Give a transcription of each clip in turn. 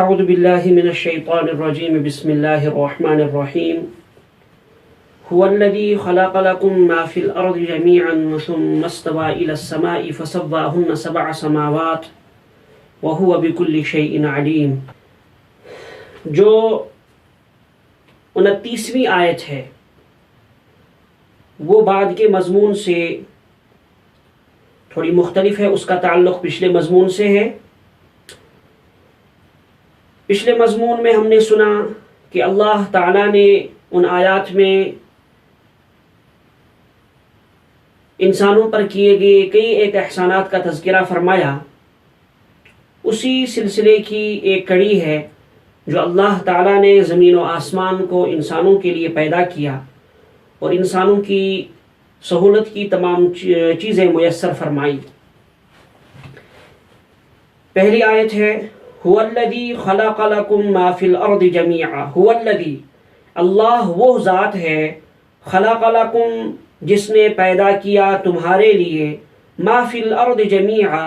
اعوذ باللہ من الشیطان الرجیم بسم اللہ الرحمن الرحیم هو الذی خلق لکم ما فی الارض جمیعا ثم استوى الى السماء فسواهن سبع سماوات وهو بكل شیء علیم. جو 29ویں آیت ہے وہ بعد کے مضمون سے تھوڑی مختلف ہے، اس کا تعلق پچھلے مضمون سے ہے. پچھلے مضمون میں ہم نے سنا کہ اللہ تعالیٰ نے ان آیات میں انسانوں پر کیے گئے کئی ایک احسانات کا تذکرہ فرمایا. اسی سلسلے کی ایک کڑی ہے جو اللہ تعالیٰ نے زمین و آسمان کو انسانوں کے لیے پیدا کیا اور انسانوں کی سہولت کی تمام چیزیں میسر فرمائی. پہلی آیت ہے هو الذی خلق لکم ما فی الارض جمیعا. هو الذی، اللہ وہ ذات ہے، خلق لکم جس نے پیدا کیا تمہارے لیے، ما فی الارض جمیعا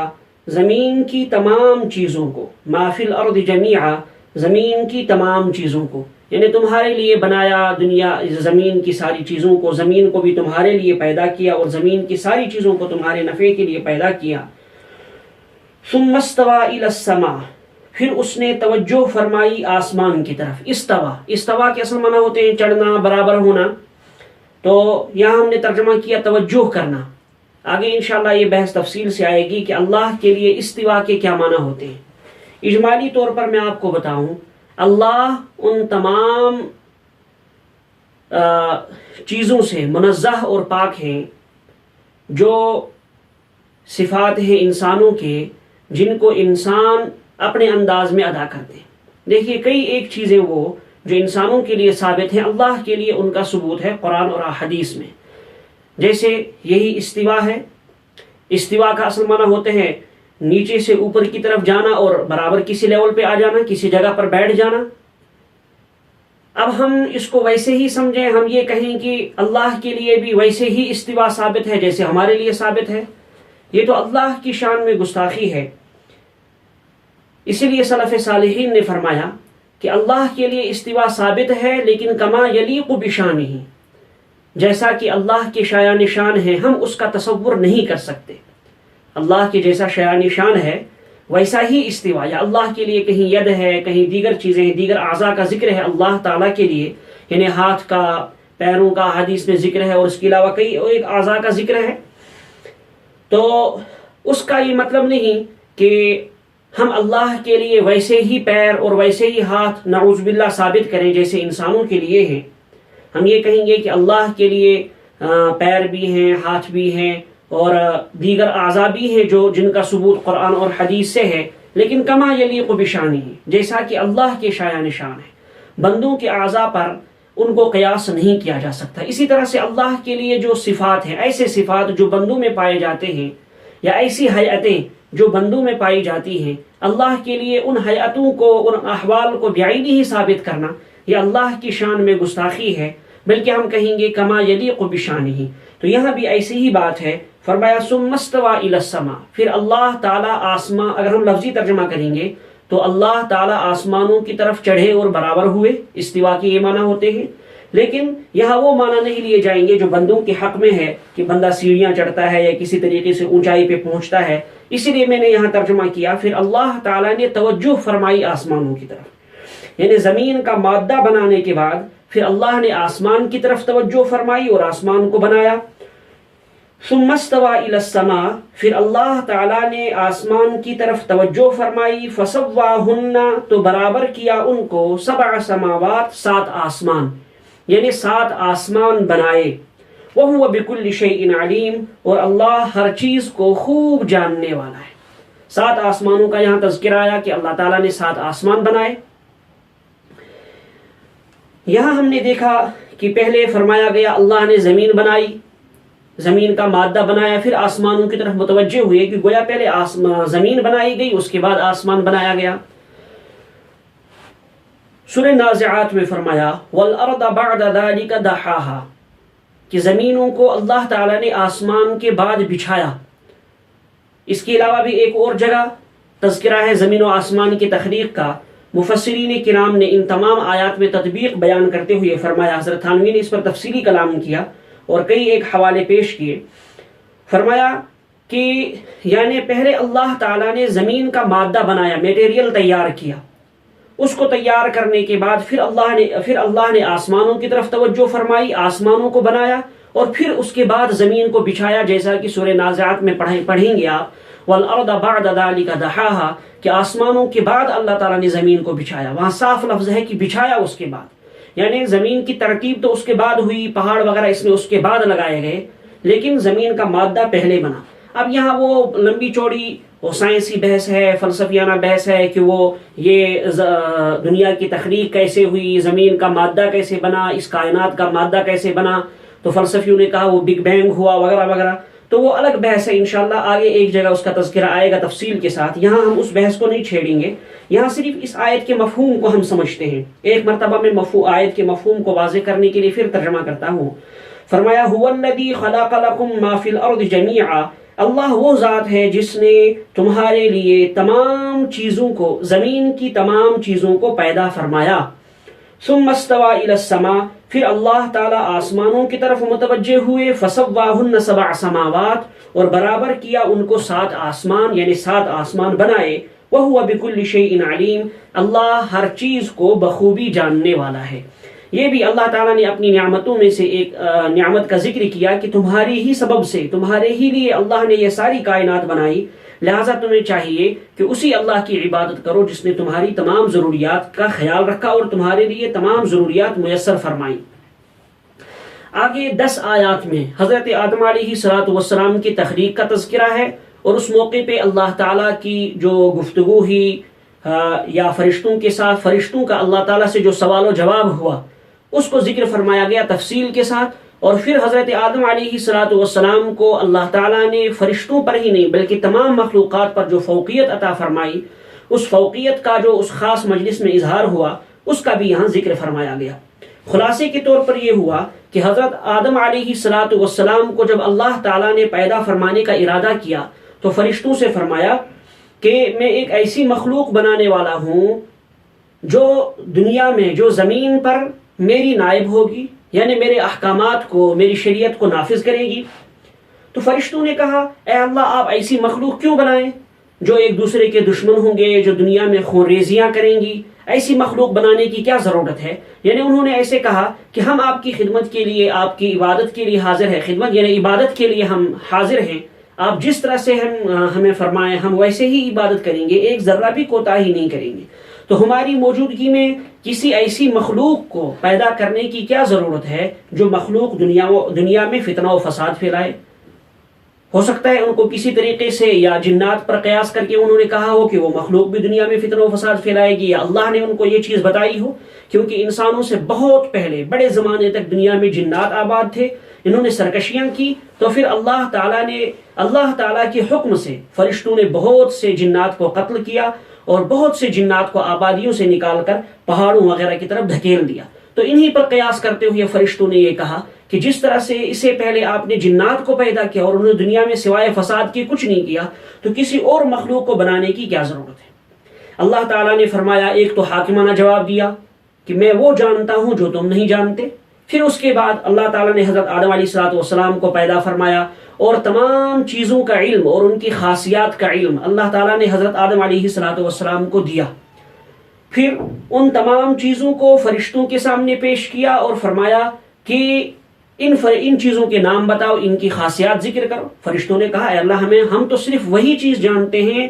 زمین کی تمام چیزوں کو، ما فی الارض جمیعا زمین کی تمام چیزوں کو، یعنی تمہارے لیے بنایا دنیا زمین کی ساری چیزوں کو، زمین کو بھی تمہارے لیے پیدا کیا اور زمین کی ساری چیزوں کو تمہارے نفع کے لیے پیدا کیا. ثم استوى الى السماء، پھر اس نے توجہ فرمائی آسمان کی طرف. استوا کے اصل معنی ہوتے ہیں چڑھنا، برابر ہونا، تو یہاں ہم نے ترجمہ کیا توجہ کرنا. آگے انشاءاللہ یہ بحث تفصیل سے آئے گی کہ اللہ کے لیے استوا کے کیا معنی ہوتے ہیں. اجمالی طور پر میں آپ کو بتاؤں، اللہ ان تمام چیزوں سے منزہ اور پاک ہیں جو صفات ہیں انسانوں کے، جن کو انسان اپنے انداز میں ادا کرتے ہیں. دیکھیے کئی ایک چیزیں وہ جو انسانوں کے لیے ثابت ہیں، اللہ کے لیے ان کا ثبوت ہے قرآن اور حدیث میں. جیسے یہی استوا ہے. استوا کا اصل معنی ہوتے ہیں نیچے سے اوپر کی طرف جانا اور برابر کسی لیول پہ آ جانا، کسی جگہ پر بیٹھ جانا. اب ہم اس کو ویسے ہی سمجھیں، ہم یہ کہیں کہ اللہ کے لیے بھی ویسے ہی استوا ثابت ہے جیسے ہمارے لیے ثابت ہے، یہ تو اللہ کی شان میں گستاخی ہے. اسی لیے سلف صالحین نے فرمایا کہ اللہ کے لیے استوا ثابت ہے لیکن کما یلیق بشانہ، جیسا کہ اللہ کے شایان شان ہے ہم اس کا تصور نہیں کر سکتے. اللہ کے جیسا شایان شان ہے ویسا ہی استوا، یا اللہ کے لیے کہیں ید ہے، کہیں دیگر چیزیں ہیں، دیگر اعضاء کا ذکر ہے اللہ تعالیٰ کے لیے، یعنی ہاتھ کا، پیروں کا حدیث میں ذکر ہے اور اس کے علاوہ کئی ایک اعضاء کا ذکر ہے. تو اس کا یہ مطلب نہیں کہ ہم اللہ کے لیے ویسے ہی پیر اور ویسے ہی ہاتھ نعوذ باللہ ثابت کریں جیسے انسانوں کے لیے ہیں. ہم یہ کہیں گے کہ اللہ کے لیے پیر بھی ہیں، ہاتھ بھی ہیں اور دیگر اعضاء بھی ہیں جو جن کا ثبوت قرآن اور حدیث سے ہے، لیکن کما یلیق بشانہ، جیسا کہ اللہ کے شایان شان ہے. بندوں کے اعضاء پر ان کو قیاس نہیں کیا جا سکتا. اسی طرح سے اللہ کے لیے جو صفات ہیں، ایسے صفات جو بندوں میں پائے جاتے ہیں یا ایسی حیاتیں جو بندوں میں پائی جاتی ہیں، اللہ کے لیے ان حیاتوں کو، ان احوال کو بعینی ہی ثابت کرنا یہ اللہ کی شان میں گستاخی ہے، بلکہ ہم کہیں گے کما یلیق بشانہ. تو یہاں بھی ایسی ہی بات ہے. فرمایا ثم استوى الى السماء، پھر اللہ تعالیٰ آسمان، اگر ہم لفظی ترجمہ کریں گے تو اللہ تعالیٰ آسمانوں کی طرف چڑھے اور برابر ہوئے. استوا کے یہ معنی ہوتے ہیں، لیکن یہاں وہ معنی نہیں لیے جائیں گے جو بندوں کے حق میں ہے کہ بندہ سیڑھیاں چڑھتا ہے یا کسی طریقے سے اونچائی پہ پہنچتا ہے. اسی لیے میں نے یہاں ترجمہ کیا پھر اللہ تعالیٰ نے توجہ فرمائی آسمانوں کی طرف، یعنی زمین کا مادہ بنانے کے بعد پھر اللہ نے آسمان کی طرف توجہ فرمائی اور آسمان کو بنایا. ثم استوى الى السماء، پھر اللہ تعالیٰ نے آسمان کی طرف توجہ فرمائی، فسواہن تو برابر کیا ان کو، سبع سماوات 7 آسمان، یعنی 7 آسمان بنائے. وَهُوَ بِكُلِّ شَيْءٍ عَلِيمٌ، اور اللہ ہر چیز کو خوب جاننے والا ہے. 7 آسمانوں کا یہاں تذکرہ آیا کہ اللہ تعالیٰ نے 7 آسمان بنائے. یہاں ہم نے دیکھا کہ پہلے فرمایا گیا اللہ نے زمین بنائی، زمین کا مادہ بنایا، پھر آسمانوں کی طرف متوجہ ہوئے کہ گویا پہلے زمین بنائی گئی اس کے بعد آسمان بنایا گیا. سورہ نازعات میں فرمایا وَالْأَرْضَ بَعْدَ ذَلِكَ دَحَاهَا، کہ زمینوں کو اللہ تعالیٰ نے آسمان کے بعد بچھایا. اس کے علاوہ بھی ایک اور جگہ تذکرہ ہے زمین و آسمان کی تخلیق کا. مفسرین کرام نے ان تمام آیات میں تطبیق بیان کرتے ہوئے فرمایا، حضرت تھانوی نے اس پر تفصیلی کلام کیا اور کئی ایک حوالے پیش کیے. فرمایا کہ یعنی پہلے اللہ تعالیٰ نے زمین کا مادہ بنایا، میٹیریل تیار کیا، اس کو تیار کرنے کے بعد پھر اللہ نے آسمانوں کی طرف توجہ فرمائی، آسمانوں کو بنایا، اور پھر اس کے بعد زمین کو بچھایا، جیسا کہ سورہ نازعات میں پڑھیں گے آپ، وَالْأَرْضَ بَعْدَ ذَلِكَ دَحَاهَا، کہ آسمانوں کے بعد اللہ تعالیٰ نے زمین کو بچھایا. وہاں صاف لفظ ہے کہ بچھایا اس کے بعد، یعنی زمین کی ترتیب تو اس کے بعد ہوئی، پہاڑ وغیرہ اس میں اس کے بعد لگائے گئے، لیکن زمین کا مادہ پہلے بنا. اب یہاں وہ لمبی چوڑی وہ سائنسی بحث ہے، فلسفیانہ بحث ہے کہ وہ یہ دنیا کی تخلیق کیسے ہوئی، زمین کا مادہ کیسے بنا، اس کائنات کا مادہ کیسے بنا. تو فلسفیوں نے کہا وہ بگ بینگ ہوا وغیرہ وغیرہ، تو وہ الگ بحث ہے، انشاءاللہ آگے ایک جگہ اس کا تذکرہ آئے گا تفصیل کے ساتھ. یہاں ہم اس بحث کو نہیں چھیڑیں گے، یہاں صرف اس آیت کے مفہوم کو ہم سمجھتے ہیں. ایک مرتبہ میں آیت کے مفہوم کو واضح کرنے کے لیے پھر ترجمہ کرتا ہوں. فرمایا هو الذی خلق لکم ما فی الارض جمیعا، اللہ وہ ذات ہے جس نے تمہارے لیے تمام چیزوں کو، زمین کی تمام چیزوں کو پیدا فرمایا. ثم استوى الى السماء، پھر اللہ تعالیٰ آسمانوں کی طرف متوجہ ہوئے، فسواہن 7 سماوات، اور برابر کیا ان کو 7 آسمان، یعنی 7 آسمان بنائے. وہو بکل شیء علیم، اللہ ہر چیز کو بخوبی جاننے والا ہے. یہ بھی اللہ تعالیٰ نے اپنی نعمتوں میں سے ایک نعمت کا ذکر کیا کہ تمہاری ہی سبب سے، تمہارے ہی لیے اللہ نے یہ ساری کائنات بنائی، لہٰذا تمہیں چاہیے کہ اسی اللہ کی عبادت کرو جس نے تمہاری تمام ضروریات کا خیال رکھا اور تمہارے لیے تمام ضروریات میسر فرمائی. آگے 10 آیات میں حضرت آدم علیہ السلام کی تخلیق کا تذکرہ ہے، اور اس موقع پہ اللہ تعالیٰ کی جو گفتگو ہوئی یا فرشتوں کے ساتھ، فرشتوں کا اللہ تعالیٰ سے جو سوال و جواب ہوا، اس کو ذکر فرمایا گیا تفصیل کے ساتھ. اور پھر حضرت آدم علیہ السلام کو اللہ تعالیٰ نے فرشتوں پر ہی نہیں بلکہ تمام مخلوقات پر جو فوقیت عطا فرمائی، اس فوقیت کا جو اس خاص مجلس میں اظہار ہوا، اس کا بھی یہاں ذکر فرمایا گیا. خلاصے کے طور پر یہ ہوا کہ حضرت آدم علیہ السلام کو جب اللہ تعالیٰ نے پیدا فرمانے کا ارادہ کیا تو فرشتوں سے فرمایا کہ میں ایک ایسی مخلوق بنانے والا ہوں جو دنیا میں، جو زمین پر میری نائب ہوگی، یعنی میرے احکامات کو، میری شریعت کو نافذ کرے گی. تو فرشتوں نے کہا اے اللہ، آپ ایسی مخلوق کیوں بنائیں جو ایک دوسرے کے دشمن ہوں گے، جو دنیا میں خون ریزیاں کریں گی؟ ایسی مخلوق بنانے کی کیا ضرورت ہے؟ یعنی انہوں نے ایسے کہا کہ ہم آپ کی خدمت کے لیے، آپ کی عبادت کے لیے حاضر ہیں. خدمت یعنی عبادت کے لیے ہم حاضر ہیں، آپ جس طرح سے ہمیں فرمائیں ہم ویسے ہی عبادت کریں گے، ایک ذرہ بھی کوتاہی نہیں کریں گے. تو ہماری موجودگی میں کسی ایسی مخلوق کو پیدا کرنے کی کیا ضرورت ہے جو مخلوق دنیا میں فتنہ و فساد پھیلائے؟ ہو سکتا ہے ان کو کسی طریقے سے یا جنات پر قیاس کر کے انہوں نے کہا ہو کہ وہ مخلوق بھی دنیا میں فتنہ و فساد پھیلائے گی، یا اللہ نے ان کو یہ چیز بتائی ہو، کیونکہ انسانوں سے بہت پہلے بڑے زمانے تک دنیا میں جنات آباد تھے، انہوں نے سرکشیاں کی، تو پھر اللہ تعالیٰ کے حکم سے فرشتوں نے بہت سے جنات کو قتل کیا اور بہت سے جنات کو آبادیوں سے نکال کر پہاڑوں وغیرہ کی طرف دھکیل دیا. تو انہی پر قیاس کرتے ہوئے فرشتوں نے یہ کہا کہ جس طرح سے اس سے پہلے آپ نے جنات کو پیدا کیا اور انہوں نے دنیا میں سوائے فساد کے کچھ نہیں کیا، تو کسی اور مخلوق کو بنانے کی کیا ضرورت ہے؟ اللہ تعالیٰ نے فرمایا، ایک تو حاکمانہ جواب دیا کہ میں وہ جانتا ہوں جو تم نہیں جانتے. پھر اس کے بعد اللہ تعالیٰ نے حضرت آدم علیہ السلام کو پیدا فرمایا اور تمام چیزوں کا علم اور ان کی خاصیات کا علم اللہ تعالیٰ نے حضرت آدم علیہ السلام کو دیا. پھر ان تمام چیزوں کو فرشتوں کے سامنے پیش کیا اور فرمایا کہ ان چیزوں کے نام بتاؤ، ان کی خاصیات ذکر کرو. فرشتوں نے کہا اے اللہ، ہم تو صرف وہی چیز جانتے ہیں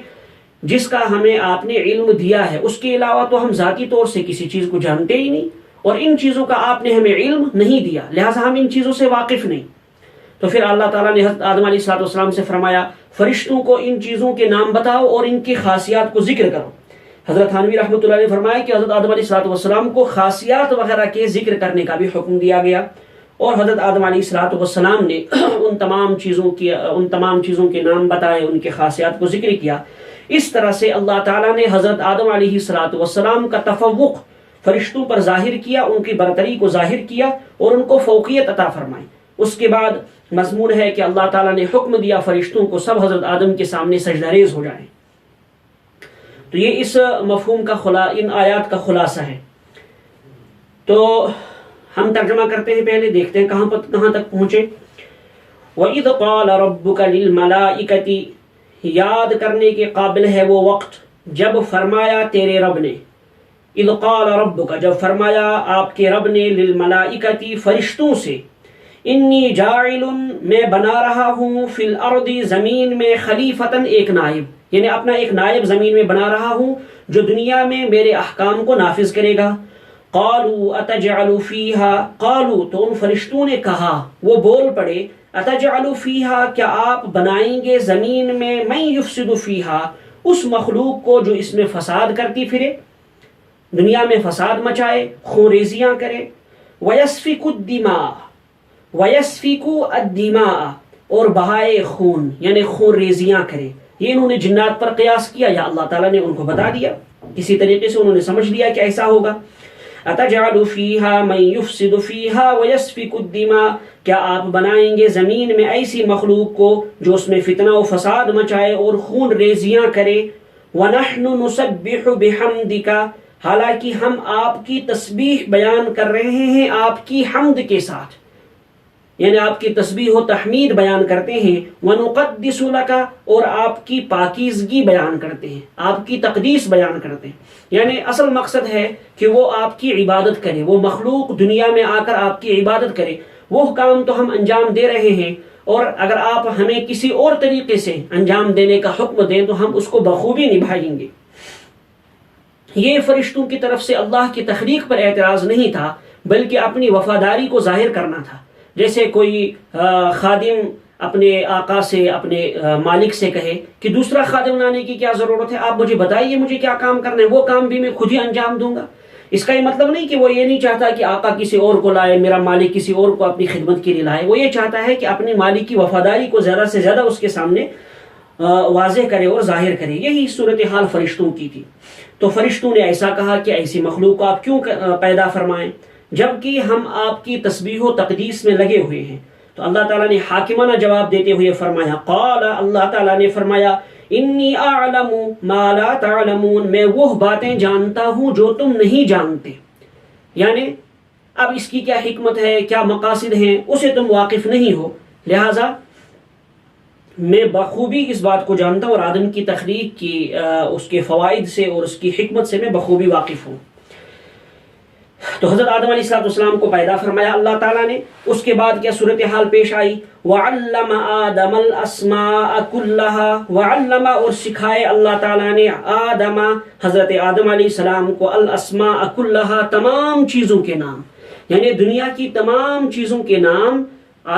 جس کا ہمیں آپ نے علم دیا ہے، اس کے علاوہ تو ہم ذاتی طور سے کسی چیز کو جانتے ہی نہیں، اور ان چیزوں کا آپ نے ہمیں علم نہیں دیا، لہٰذا ہم ان چیزوں سے واقف نہیں. تو پھر اللہ تعالیٰ نے حضرت آدم علیہ السلام سے فرمایا فرشتوں کو ان چیزوں کے نام بتاؤ اور ان کی خاصیات کو ذکر کرو. حضرت تھانوی رحمۃ اللہ نے فرمایا کہ حضرت آدم علیہ السلام کو خاصیات وغیرہ کے ذکر کرنے کا بھی حکم دیا گیا، اور حضرت آدم علیہ السلام نے ان تمام چیزوں کے نام بتائے، ان کے خاصیات کو ذکر کیا. اس طرح سے اللہ تعالیٰ نے حضرت آدم علیہ السلام کا تفوق فرشتوں پر ظاہر کیا، ان کی برتری کو ظاہر کیا اور ان کو فوقیت عطا فرمائی. اس کے بعد مضمون ہے کہ اللہ تعالیٰ نے حکم دیا فرشتوں کو سب حضرت آدم کے سامنے سجدہ ریز ہو جائیں. تو یہ اس مفہوم کا ان آیات کا خلاصہ ہے. تو ہم ترجمہ کرتے ہیں، پہلے دیکھتے ہیں کہاں تک پہنچے. وَإِذْ قَالَ رَبُّكَ لِلْمَلَائِكَةِ، یاد کرنے کے قابل ہے وہ وقت جب فرمایا تیرے رب نے. اذ قال ربک، جب فرمایا آپ کے رب نے، للملائکتی، فرشتوں سے، انی جاعل، میں بنا رہا ہوں، فی الارض، زمین میں، خلیفتاً، ایک نائب، یعنی اپنا ایک نائب زمین میں بنا رہا ہوں جو دنیا میں میرے احکام کو نافذ کرے گا. قالوا اتجعل فیہا، قالوا، تو ان فرشتوں نے کہا، وہ بول پڑے، اتجعل فیہا، کیا آپ بنائیں گے زمین میں، من یفسد فیہا، اس مخلوق کو جو اس میں فساد کرتی پھرے، دنیا میں فساد مچائے، خون ریزیاں کرے. وَيَسْفِكُ الدِّمَاءَ، وَيَسْفِكُ الدِّمَاءَ، اور بہائے خون، یعنی خون ریزیاں کرے. یہ انہوں نے جنات پر قیاس کیا یا اللہ تعالیٰ نے ان کو بتا دیا، کسی طریقے سے انہوں نے سمجھ لیا کہ ایسا ہوگا. اَتَجْعَلُ فِيهَا مَن يُفْسِدُ فِيهَا وَيَسْفِكُ الدِّمَاءَ، کیا آپ بنائیں گے زمین میں ایسی مخلوق کو جو اس میں فتنہ و فساد مچائے اور خون ریزیاں کرے. وَنَحْنُ نُسَبِّحُ بِحَمْدِكَ، حالانکہ ہم آپ کی تسبیح بیان کر رہے ہیں آپ کی حمد کے ساتھ، یعنی آپ کی تسبیح و تحمید بیان کرتے ہیں. وَنُقَدِّسُ لَكَ، اور آپ کی پاکیزگی بیان کرتے ہیں، آپ کی تقدیس بیان کرتے ہیں. یعنی اصل مقصد ہے کہ وہ آپ کی عبادت کرے، وہ مخلوق دنیا میں آ کر آپ کی عبادت کرے. وہ کام تو ہم انجام دے رہے ہیں، اور اگر آپ ہمیں کسی اور طریقے سے انجام دینے کا حکم دیں تو ہم اس کو بخوبی نبھائیں گے. یہ فرشتوں کی طرف سے اللہ کی تخلیق پر اعتراض نہیں تھا، بلکہ اپنی وفاداری کو ظاہر کرنا تھا. جیسے کوئی خادم اپنے آقا سے، اپنے مالک سے کہے کہ دوسرا خادم لانے کی کیا ضرورت ہے، آپ مجھے بتائیے مجھے کیا کام کرنا ہے، وہ کام بھی میں خود ہی انجام دوں گا. اس کا یہ مطلب نہیں کہ وہ یہ نہیں چاہتا کہ آقا کسی اور کو لائے، میرا مالک کسی اور کو اپنی خدمت کے لیے لائے. وہ یہ چاہتا ہے کہ اپنے مالک کی وفاداری کو زیادہ سے زیادہ اس کے سامنے واضح کرے اور ظاہر کرے. یہی صورتحال فرشتوں کی تھی. تو فرشتوں نے ایسا کہا کہ ایسی مخلوق کو آپ کیوں پیدا فرمائیں جبکہ ہم آپ کی تسبیح و تقدیس میں لگے ہوئے ہیں. تو اللہ تعالیٰ نے حاکمانہ جواب دیتے ہوئے فرمایا، قال، اللہ تعالیٰ نے فرمایا، انی اعلم ما لا تعلمون، میں وہ باتیں جانتا ہوں جو تم نہیں جانتے. یعنی اب اس کی کیا حکمت ہے، کیا مقاصد ہیں، اسے تم واقف نہیں ہو، لہٰذا میں بخوبی اس بات کو جانتا ہوں، اور آدم کی تخلیق کی اس کے فوائد سے اور اس کی حکمت سے میں بخوبی واقف ہوں. تو حضرت آدم علیہ السلام کو پیدا فرمایا اللہ تعالیٰ نے. اس کے بعد کیا صورتحال پیش آئی، وَعَلَّمَ آدَمَ الْأَسْمَاءَ كُلَّهَا، وَعَلَّمَ، اور سکھائے اللہ تعالیٰ نے، آدم، حضرت آدم علیہ السلام کو، الاسماء كلها، تمام چیزوں کے نام، یعنی دنیا کی تمام چیزوں کے نام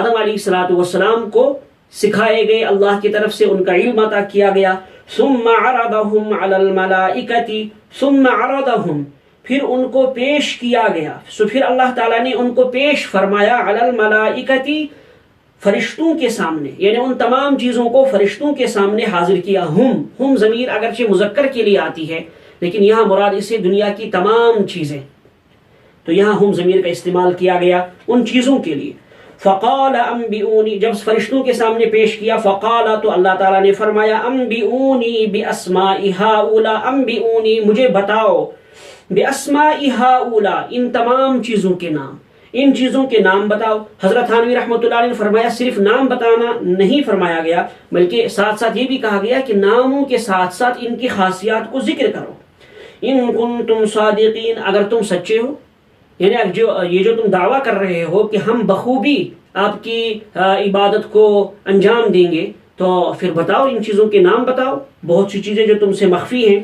آدم علیہ السلام کو سکھائے گئے، اللہ کی طرف سے ان کا علم عطا کیا گیا. ثم عرضهم على الملائکة، ثم عرضهم، پھر ان کو پیش کیا گیا. پھر اللہ تعالیٰ نے ان کو پیش فرمایا، علی الملائکتی، فرشتوں کے سامنے، یعنی ان تمام چیزوں کو فرشتوں کے سامنے حاضر کیا. ہم ضمیر اگرچہ مذکر کے لیے آتی ہے لیکن یہاں مراد اس سے دنیا کی تمام چیزیں، تو یہاں ہم ضمیر کا استعمال کیا گیا ان چیزوں کے لیے. فقال انبئونی، جب فرشتوں کے سامنے پیش کیا، فقال، تو اللہ تعالیٰ نے فرمایا، انبئونی باسماء ہؤلاء، انبئونی، مجھے بتاؤ، باسماء ہؤلاء، ان تمام چیزوں کے نام، ان چیزوں کے نام بتاؤ. حضرت تھانوی رحمۃ اللہ علیہ نے فرمایا صرف نام بتانا نہیں فرمایا گیا، بلکہ ساتھ ساتھ یہ بھی کہا گیا کہ ناموں کے ساتھ ساتھ ان کی خاصیات کو ذکر کرو. ان کنتم صادقین، اگر تم سچے ہو، یعنی یہ جو تم دعویٰ کر رہے ہو کہ ہم بخوبی آپ کی عبادت کو انجام دیں گے، تو پھر بتاؤ، ان چیزوں کے نام بتاؤ، بہت سی چیزیں جو تم سے مخفی ہیں.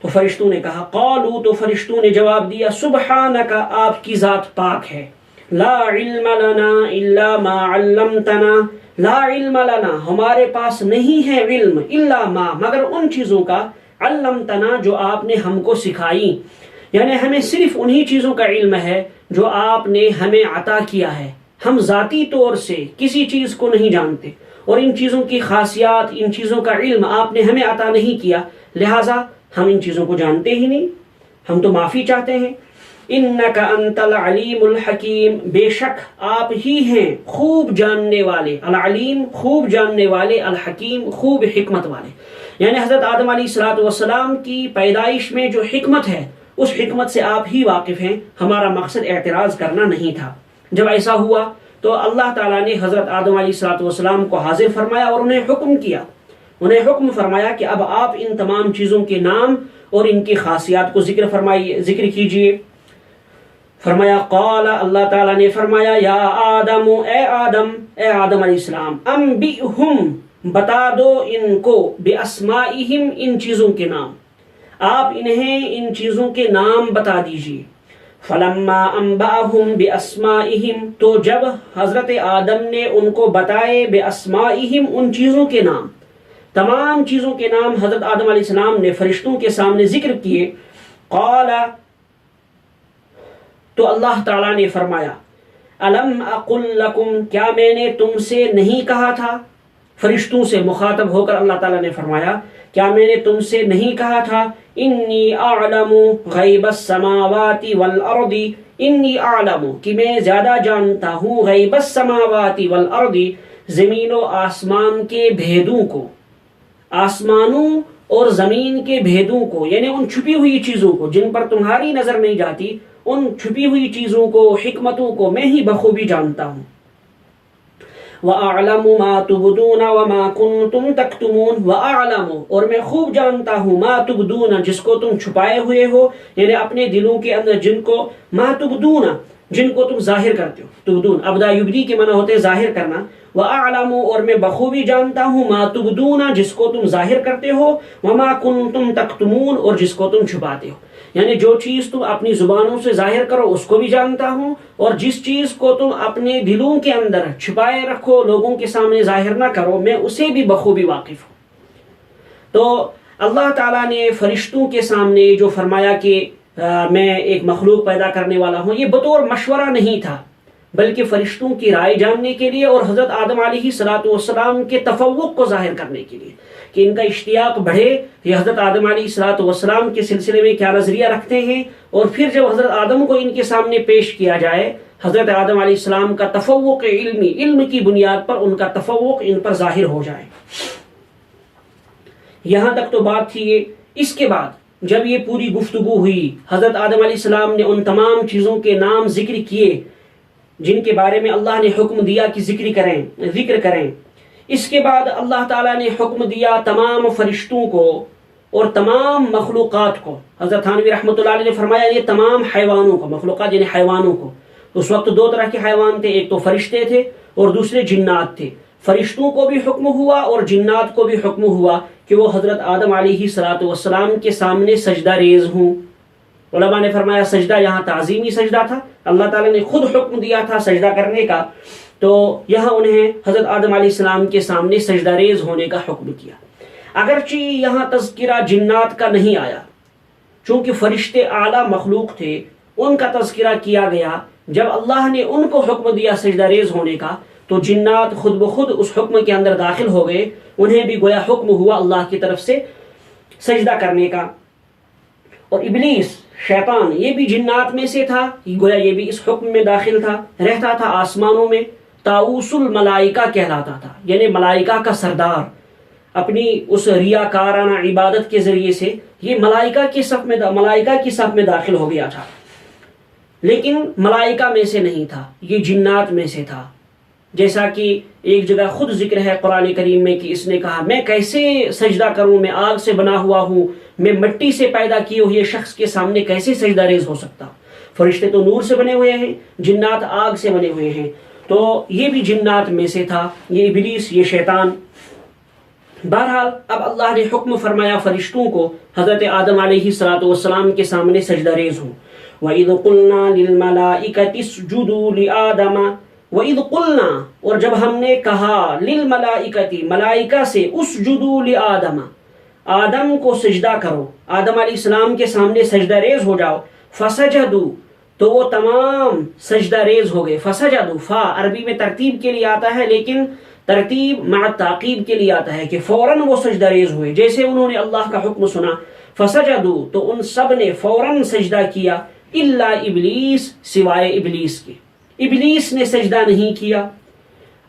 تو فرشتوں نے کہا، قالوا، تو فرشتوں نے جواب دیا، سبحانک، آپ کی ذات پاک ہے، لا علم لنا الا ما علمتنا، لا علم لنا، ہمارے پاس نہیں ہے علم، الا ما، مگر ان چیزوں کا، علمتنا، جو آپ نے ہم کو سکھائی. یعنی ہمیں صرف انہی چیزوں کا علم ہے جو آپ نے ہمیں عطا کیا ہے، ہم ذاتی طور سے کسی چیز کو نہیں جانتے، اور ان چیزوں کی خاصیات، ان چیزوں کا علم آپ نے ہمیں عطا نہیں کیا، لہٰذا ہم ان چیزوں کو جانتے ہی نہیں، ہم تو معافی چاہتے ہیں. انک انت العلیم الحکیم، بے شک آپ ہی ہیں خوب جاننے والے، العلیم خوب جاننے والے، الحکیم خوب حکمت والے. یعنی حضرت آدم علیہ السلام کی پیدائش میں جو حکمت ہے اس حکمت سے آپ ہی واقف ہیں، ہمارا مقصد اعتراض کرنا نہیں تھا۔ جب ایسا ہوا تو اللہ تعالیٰ نے حضرت آدم علیہ السلام کو حاضر فرمایا اور انہیں حکم کیا، انہیں حکم فرمایا کہ اب آپ ان تمام چیزوں کے نام اور ان کی خاصیات کو ذکر کیجئے۔ فرمایا قال، اللہ تعالیٰ نے فرمایا یا آدم، اے آدم علیہ السلام، انبئہم، بتا دو ان کو، باسمائہم، ان چیزوں کے نام، آپ انہیں ان چیزوں کے نام بتا دیجئے۔ فلما انبأہم باسمائہم، تو جب حضرت آدم نے ان کو بتائے باسمائہم، ان چیزوں کے نام، تمام چیزوں کے نام حضرت آدم علیہ السلام نے فرشتوں کے سامنے ذکر کیے، قال، تو اللہ تعالیٰ نے فرمایا الم اقل لکم، کیا میں نے تم سے نہیں کہا تھا؟ فرشتوں سے مخاطب ہو کر اللہ تعالیٰ نے فرمایا کیا میں نے تم سے نہیں کہا تھا انی اعلم غیب السماوات والارض، انی اعلم، کہ میں زیادہ جانتا ہوں، غیب السماوات والارض، زمین و آسمان کے بھیدوں کو، آسمانوں اور زمین کے بھیدوں کو، یعنی ان چھپی ہوئی چیزوں کو جن پر تمہاری نظر نہیں جاتی، ان چھپی ہوئی چیزوں کو، حکمتوں کو میں ہی بخوبی جانتا ہوں۔ وَأَعْلَمُ مَا تُبْدُونَ وَمَا كُنْتُمْ تَكْتُمُونَ، وَأَعْلَمُ، اور میں خوب جانتا ہوں، مَا تُبْدُونَ، جس کو تم چھپائے ہوئے ہو، یعنی اپنے دلوں کے اندر جن کو، مَا تُبْدُونَ، جن کو تم ظاہر کرتے ہو، تبدون ابدا یبدی کے معنی ہوتے ظاہر کرنا، وَأَعْلَمُ، اور میں بخوبی جانتا ہوں، مَا تُبْدُونَ، جس کو تم ظاہر کرتے ہو، وَمَا كُنْتُمْ تَكْتُمُونَ، اور جس کو تم چھپاتے ہو، یعنی جو چیز تم اپنی زبانوں سے ظاہر کرو اس کو بھی جانتا ہوں، اور جس چیز کو تم اپنے دلوں کے اندر چھپائے رکھو، لوگوں کے سامنے ظاہر نہ کرو، میں اسے بھی بخوبی واقف ہوں۔ تو اللہ تعالیٰ نے فرشتوں کے سامنے جو فرمایا کہ میں ایک مخلوق پیدا کرنے والا ہوں، یہ بطور مشورہ نہیں تھا، بلکہ فرشتوں کی رائے جاننے کے لیے اور حضرت آدم علیہ السلام کے تفوق کو ظاہر کرنے کے لیے کہ ان کا اشتیاق بڑھے، یہ حضرت آدم علیہ السلام کے سلسلے میں کیا نظریہ رکھتے ہیں، اور پھر جب حضرت آدم کو ان کے سامنے پیش کیا جائے، حضرت آدم علیہ السلام کا تفوق علمی، علم کی بنیاد پر ان کا تفوق ان پر ظاہر ہو جائے۔ یہاں تک تو بات تھی یہ۔ اس کے بعد جب یہ پوری گفتگو ہوئی، حضرت آدم علیہ السلام نے ان تمام چیزوں کے نام ذکر کیے جن کے بارے میں اللہ نے حکم دیا کہ ذکر کریں۔ اس کے بعد اللہ تعالیٰ نے حکم دیا تمام فرشتوں کو اور تمام مخلوقات کو۔ حضرت تھانوی رحمۃ اللہ علیہ نے فرمایا یہ تمام حیوانوں کو، مخلوقات یعنی حیوانوں کو، اس وقت دو طرح کے حیوان تھے، ایک تو فرشتے تھے اور دوسرے جنات تھے۔ فرشتوں کو بھی حکم ہوا اور جنات کو بھی حکم ہوا کہ وہ حضرت آدم علیہ السلام کے سامنے سجدہ ریز ہوں۔ علماء نے فرمایا سجدہ یہاں تعظیمی سجدہ تھا، اللہ تعالیٰ نے خود حکم دیا تھا سجدہ کرنے کا، تو یہاں انہیں حضرت آدم علیہ السلام کے سامنے سجدہ ریز ہونے کا حکم کیا۔ اگرچہ یہاں تذکرہ جنات کا نہیں آیا، چونکہ فرشتے اعلیٰ مخلوق تھے، ان کا تذکرہ کیا گیا جب اللہ نے ان کو حکم دیا سجدہ ریز ہونے کا، تو جنات خود بخود اس حکم کے اندر داخل ہو گئے، انہیں بھی گویا حکم ہوا اللہ کی طرف سے سجدہ کرنے کا۔ اور ابلیس، شیطان، یہ بھی جنات میں سے تھا، گویا یہ بھی اس حکم میں داخل تھا، رہتا تھا آسمانوں میں، طاؤس الملائکہ کہلاتا تھا، یعنی ملائکہ کا سردار۔ اپنی اس ریاکارانہ عبادت کے ذریعے سے یہ ملائکہ کی صف میں داخل ہو گیا تھا، لیکن ملائکہ میں سے نہیں تھا، یہ جنات میں سے تھا۔ جیسا کہ ایک جگہ خود ذکر ہے قرآن کریم میں کہ اس نے کہا میں کیسے سجدہ کروں، میں آگ سے بنا ہوا ہوں، میں مٹی سے پیدا کیے ہوئے شخص کے سامنے کیسے سجدہ ریز ہو سکتا۔ فرشتے تو نور سے بنے ہوئے ہیں، جنات آگ سے بنے ہوئے ہیں، تو یہ بھی جنات میں سے تھا، یہ ابلیس، یہ شیطان۔ بہرحال اب اللہ نے حکم فرمایا فرشتوں کو حضرت آدم علیہ السلام کے سامنے سجدہ ریز ہوں۔ وَإِذْ قُلْنَا لِلْمَلَائِكَةِ اسْجُدُوا لِآدَمَ، وَإِذْ قُلْنَا، اور جب ہم نے کہا، لِلْمَلَائِكَةِ، ملائکہ سے، اسْجُدُوا لِآدَمَ، آدم کو سجدہ کرو، آدم علیہ السلام کے سامنے سجدہ ریز ہو جاؤ، فَسَجَدُوا، تو وہ تمام سجدہ ریز ہو گئے۔ فَسَجَدُوا، فا عربی میں ترتیب کے لیے آتا ہے، لیکن ترتیب مع تعقیب کے لیے آتا ہے کہ فوراً وہ سجدہ ریز ہوئے، جیسے انہوں نے اللہ کا حکم سنا، فَسَجَدُوا، تو ان سب نے فوراً سجدہ کیا، إِلَّا إِبْلِيسَ، سوائے ابلیس کے، ابلیس نے سجدہ نہیں کیا۔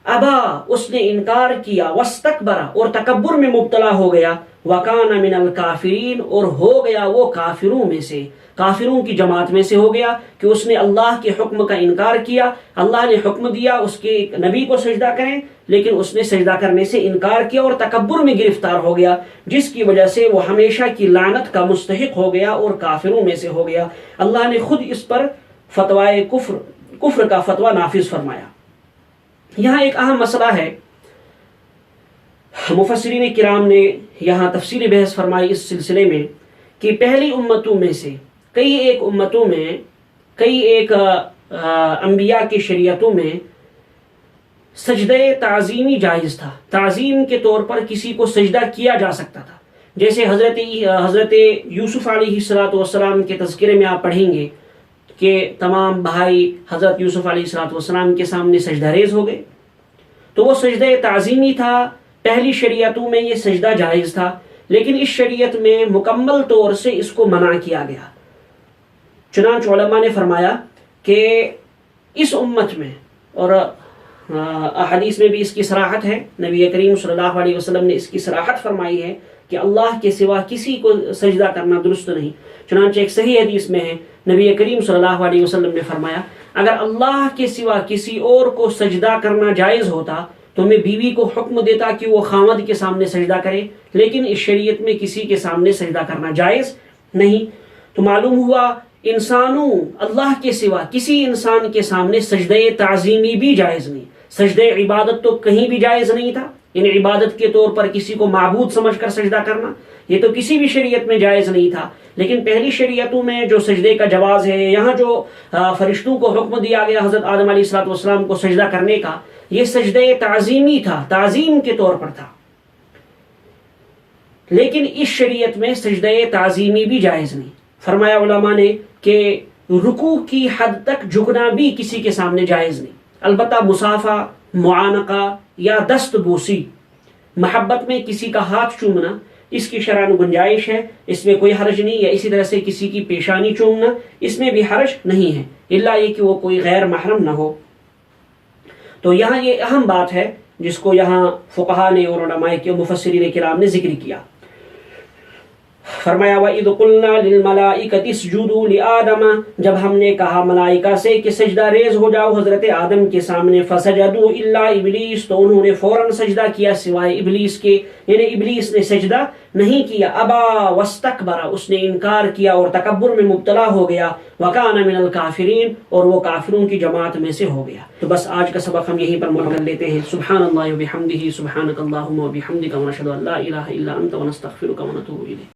ابا اس نے انکار کیا، واستکبر اور تکبر میں مبتلا ہو گیا، وکان من الکافرین اور ہو گیا وہ کافروں میں سے، کافروں کی جماعت میں سے ہو گیا کہ اس نے اللہ کے حکم کا انکار کیا۔ اللہ نے حکم دیا اس کے نبی کو سجدہ کریں، لیکن اس نے سجدہ کرنے سے انکار کیا اور تکبر میں گرفتار ہو گیا، جس کی وجہ سے وہ ہمیشہ کی لعنت کا مستحق ہو گیا اور کافروں میں سے ہو گیا۔ اللہ نے خود اس پر فتوائے کفر کا فتویٰ نافذ فرمایا۔ یہاں ایک اہم مسئلہ ہے، مفسرین کرام نے یہاں تفصیلی بحث فرمائی اس سلسلے میں کہ پہلی امتوں میں سے کئی ایک انبیاء کی شریعتوں میں سجدہ تعظیمی جائز تھا، تعظیم کے طور پر کسی کو سجدہ کیا جا سکتا تھا۔ جیسے حضرت یوسف علیہ السلام کے تذکرے میں آپ پڑھیں گے کہ تمام بھائی حضرت یوسف علیہ السلام کے سامنے سجدہ ریز ہو گئے، تو وہ سجدہ تعظیمی تھا۔ پہلی شریعتوں میں یہ سجدہ جائز تھا، لیکن اس شریعت میں مکمل طور سے اس کو منع کیا گیا۔ چنانچہ علماء نے فرمایا کہ اس امت میں، اور احادیث میں بھی اس کی صراحت ہے، نبی کریم صلی اللہ علیہ وسلم نے اس کی صراحت فرمائی ہے کہ اللہ کے سوا کسی کو سجدہ کرنا درست نہیں۔ چنانچہ ایک صحیح حدیث میں ہے، نبی کریم صلی اللہ علیہ وسلم نے فرمایا اگر اللہ کے سوا کسی اور کو سجدہ کرنا جائز ہوتا تو میں بیوی کو حکم دیتا کہ وہ خامد کے سامنے سجدہ کرے، لیکن اس شریعت میں کسی کے سامنے سجدہ کرنا جائز نہیں۔ تو معلوم ہوا انسانوں اللہ کے سوا کسی انسان کے سامنے سجدہ تعظیمی بھی جائز نہیں۔ سجدہ عبادت تو کہیں بھی جائز نہیں تھا، یعنی عبادت کے طور پر کسی کو معبود سمجھ کر سجدہ کرنا یہ تو کسی بھی شریعت میں جائز نہیں تھا۔ لیکن پہلی شریعتوں میں جو سجدے کا جواز ہے، یہاں جو فرشتوں کو حکم دیا گیا حضرت آدم علیہ السلام کو سجدہ کرنے کا، یہ سجدہ تعظیمی تھا، تعظیم کے طور پر تھا۔ لیکن اس شریعت میں سجدہ تعظیمی بھی جائز نہیں۔ فرمایا علماء نے کہ رکوع کی حد تک جھکنا بھی کسی کے سامنے جائز نہیں، البتہ مصافحہ، معانقہ یا دست بوسی، محبت میں کسی کا ہاتھ چومنا، اس کی شرعاً گنجائش ہے، اس میں کوئی حرج نہیں، یا اسی طرح سے کسی کی پیشانی چومنا، اس میں بھی حرج نہیں ہے، الا یہ کہ وہ کوئی غیر محرم نہ ہو۔ تو یہاں یہ اہم بات ہے جس کو یہاں فقہاء نے اور علماء کے مفسرین کرام نے ذکر کیا۔ فرمایا وَإِذْ قُلْنَا لِلْمَلَائِكَةِ اسْجُدُوا لِآدَمَ، جب ہم نے کہا ملائکہ سے کہ سجدہ ریز ہو جاؤ حضرت آدم کے سامنے، فَسَجَدُوا إِلَّا إِبْلِيسَ، تو انہوں نے فوراً سجدہ کیا سوائے ابلیس کے، یعنی ابلیس نے سجدہ نہیں کیا۔ ابا واستکبر، اس نے انکار کیا اور تکبر میں مبتلا ہو گیا، وَكَانَ مِنَ الْكَافِرِينَ اور وہ کافروں کی جماعت میں سے ہو گیا۔ تو بس آج کا سبق ہم یہیں پر مکمل لیتے ہیں۔ سبحان اللہ وبحمدہ، سبحانک اللہم وبحمدک، ونشہد ان لا الہ الا انت، ونستغفرک ونتوب الیک۔